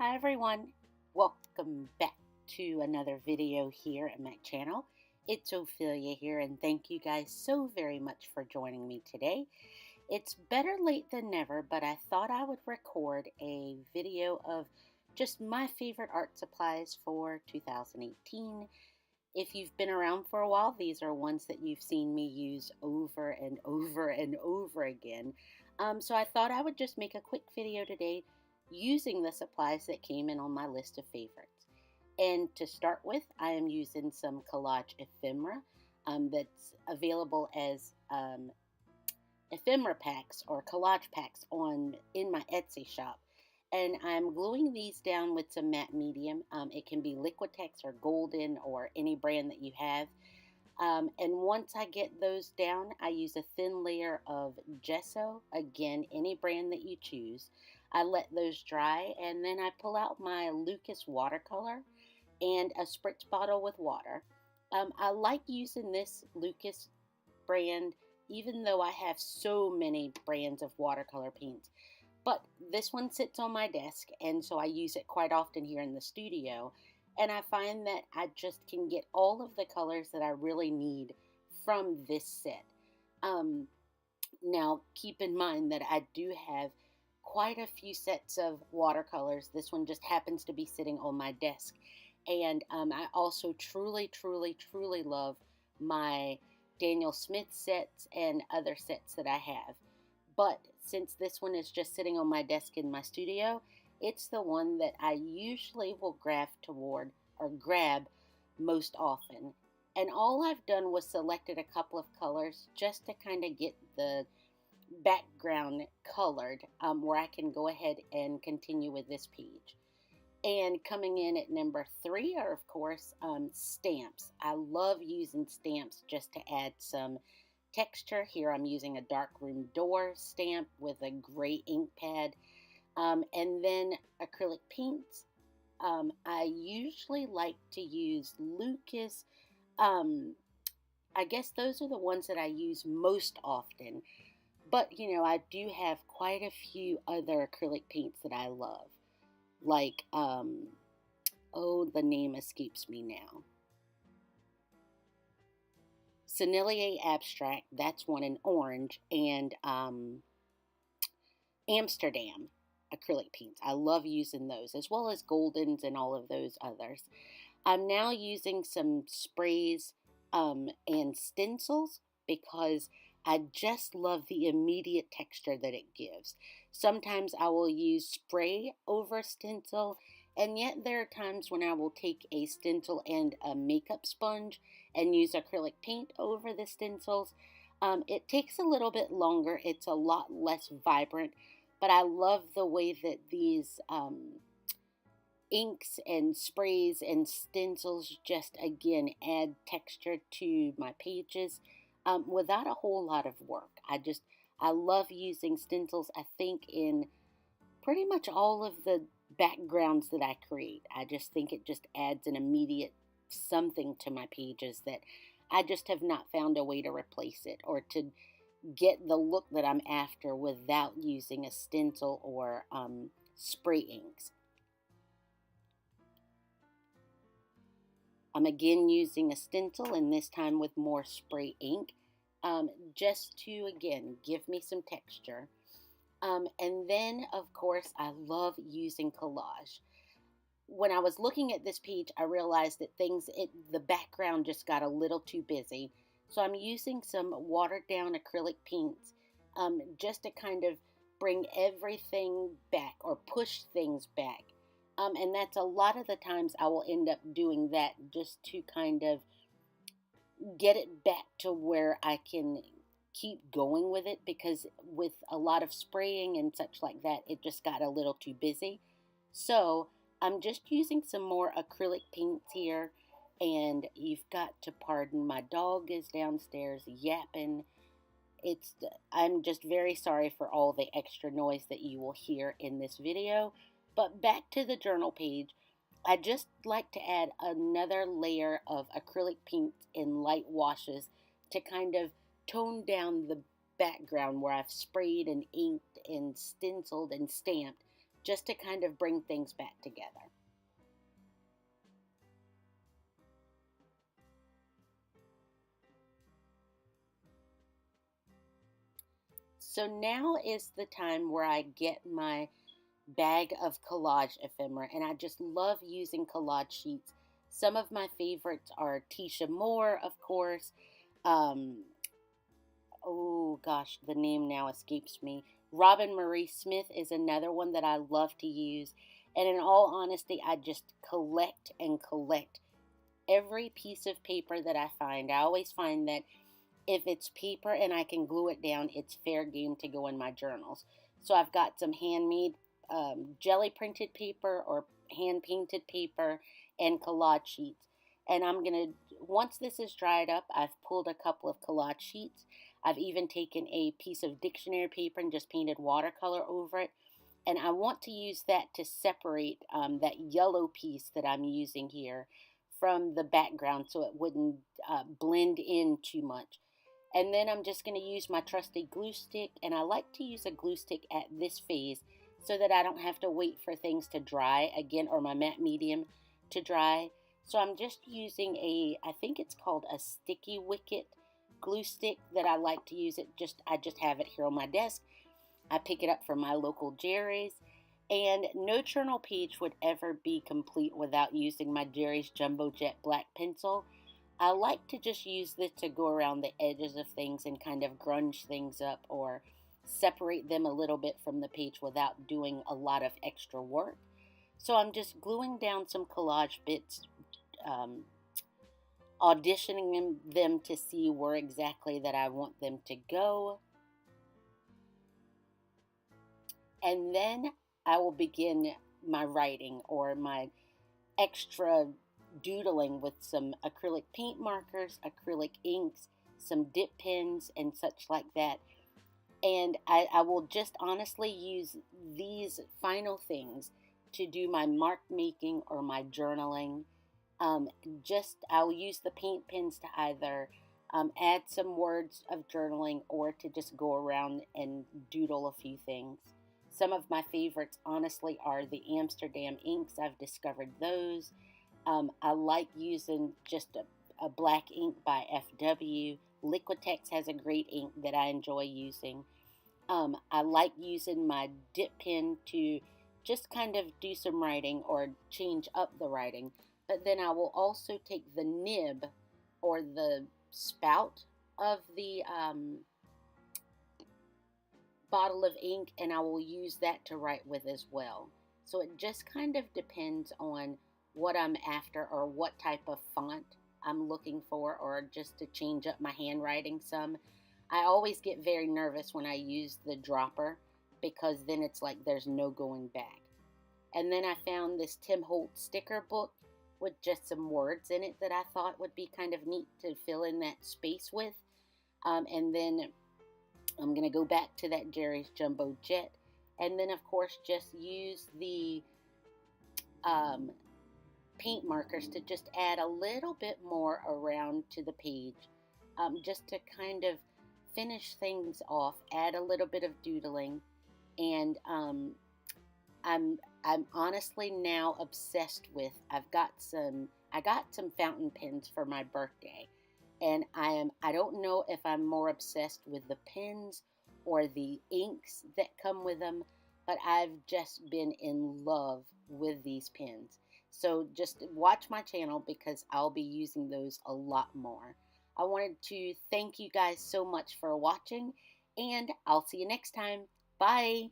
Hi everyone, welcome back to another video here at my channel. It's Ophelia here, and thank you guys so very much for joining me today. It's better late than never, but I thought I would record a video of just my favorite art supplies for 2018. If you've been around for a while, these are ones that you've seen me use over and over and over again. So I thought I would just make a quick video today using the supplies that came in on my list of favorites. And to start with, I am using some collage ephemera that's available as ephemera packs or collage packs in my Etsy shop. And I'm gluing these down with some matte medium. It can be Lyquitex or Golden or any brand that you have. And once I get those down, I use a thin layer of gesso, again, any brand that you choose. I let those dry, and then I pull out my Lucas watercolor and a spritz bottle with water. I like using this Lucas brand, even though I have so many brands of watercolor paints. But this one sits on my desk, and so I use it quite often here in the studio. And I find that I just can get all of the colors that I really need from this set. Now, keep in mind that I do have quite a few sets of watercolors. This one just happens to be sitting on my desk. And I also truly love my Daniel Smith sets and other sets that I have. But since this one is just sitting on my desk in my studio, it's the one that I usually will grab most often. And all I've done was selected a couple of colors just to kind of get the background colored where I can go ahead and continue with this page. And coming in at number 3 are, of course, stamps. I love using stamps just to add some texture. Here I'm using a Darkroom door stamp with a gray ink pad. And then acrylic paints. I usually like to use Lucas. I guess those are the ones that I use most often. But, I do have quite a few other acrylic paints that I love. Like, the name escapes me now. Sennelier Abstract, that's one in orange, and Amsterdam acrylic paints. I love using those, as well as Goldens and all of those others. I'm now using some sprays and stencils because I just love the immediate texture that it gives. Sometimes I will use spray over stencil, and yet there are times when I will take a stencil and a makeup sponge and use acrylic paint over the stencils. It takes a little bit longer. It's a lot less vibrant, but I love the way that these inks and sprays and stencils just, again, add texture to my pages without a whole lot of work. I love using stencils, I think, in pretty much all of the backgrounds that I create. I just think it just adds an immediate something to my pages that I just have not found a way to replace it or to get the look that I'm after without using a stencil or spray inks. I'm again using a stencil, and this time with more spray ink, just to, again, give me some texture. And then, of course, I love using collage. When I was looking at this page, I realized that the background just got a little too busy. So I'm using some watered down acrylic paints just to kind of bring everything back or push things back. And that's a lot of the times I will end up doing that just to kind of get it back to where I can keep going with it, because with a lot of spraying and such like that, it just got a little too busy. So I'm just using some more acrylic paints here, and you've got to pardon, my dog is downstairs yapping. I'm just very sorry for all the extra noise that you will hear in this video. But back to the journal page, I just like to add another layer of acrylic paints in light washes to kind of tone down the background where I've sprayed and inked and stenciled and stamped, just to kind of bring things back together. So now is the time where I get my bag of collage ephemera, and I just love using collage sheets. Some of my favorites are Tisha Moore, of course. Oh gosh, the name now escapes me. Robin Marie Smith is another one that I love to use. And in all honesty, I just collect and collect every piece of paper that I find. I always find that if it's paper and I can glue it down, it's fair game to go in my journals. So I've got some handmade jelly printed paper or hand painted paper and collage sheets. And I'm going to, once this is dried up, I've pulled a couple of collage sheets. I've even taken a piece of dictionary paper and just painted watercolor over it. And I want to use that to separate that yellow piece that I'm using here from the background so it wouldn't blend in too much. And then I'm just going to use my trusty glue stick, and I like to use a glue stick at this phase so that I don't have to wait for things to dry again, or my matte medium to dry. So I'm just using I think it's called a sticky wicket glue stick that I like to use. I just have it here on my desk. I pick it up from my local Jerry's, and no journal page would ever be complete without using my Jerry's Jumbo Jet black pencil. I like to just use this to go around the edges of things and kind of grunge things up or separate them a little bit from the page without doing a lot of extra work. So I'm just gluing down some collage bits, auditioning them to see where exactly that I want them to go. And then I will begin my writing or my extra doodling with some acrylic paint markers, acrylic inks, some dip pens, and such like that. And I will just honestly use these final things to do my mark making or my journaling. I'll use the paint pens to either add some words of journaling or to just go around and doodle a few things. Some of my favorites, honestly, are the Amsterdam inks. I've discovered those. I like using just a black ink by FW. Lyquitex has a great ink that I enjoy using. I like using my dip pen to just kind of do some writing or change up the writing. But then I will also take the nib or the spout of the bottle of ink, and I will use that to write with as well. So it just kind of depends on what I'm after or what type of font I'm looking for, or just to change up my handwriting some. I always get very nervous when I use the dropper because then it's like there's no going back. And then I found this Tim Holtz sticker book with just some words in it that I thought would be kind of neat to fill in that space with. And then I'm going to go back to that Jerry's Jumbo Jet. And then, of course, just use the paint markers to just add a little bit more around to the page. Just to kind of finish things off, add a little bit of doodling. And I'm honestly now obsessed with, I got some fountain pens for my birthday, and I don't know if I'm more obsessed with the pens or the inks that come with them, but I've just been in love with these pens. So just watch my channel because I'll be using those a lot more. I wanted to thank you guys so much for watching, and I'll see you next time. Bye!